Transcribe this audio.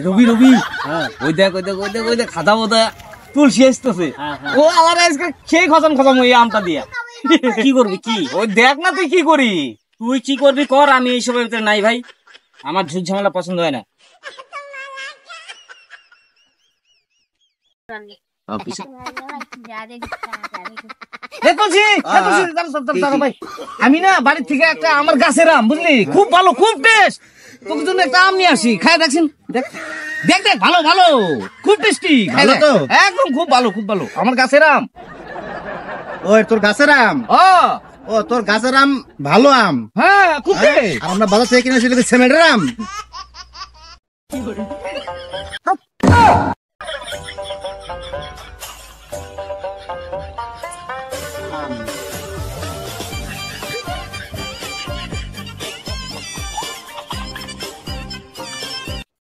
রবি রবি, ওই দেখ ওই দেখ ওই দেখ ওই দেখ খাদা বোধা তুলসী আসতেছে। ও আমার আজকে খেয়ে খতম খতম ওই আমটা দিয়া। কি করবি কি? ওই দেখ না তুই কি করি। তুই কি করবি কর, আমি এইসবের ভিতরে নাই ভাই, আমার ঝুট ঝামেলা পছন্দ হয় না। আমি না বাড়ির থেকে একটা আমার গাছের আম বুঝলি, খুব ভালো, খুব টেস্ট, তোর জন্য একটা আম নিয়ে আসি, খাই দেখছেন। দেখ দেখ দেখ, ভালো ভালো, খুব টেস্টি, ভালো তো একদম, খুব ভালো খুব ভালো, আমার গাছের আম। ওই তোর গাছের আম? ও তোর গাছের আম ভালো আম? হ্যাঁ খুব টেস্ট। আর আমরা বাজার থেকে কিনে সেটা সিমেন্টের আম।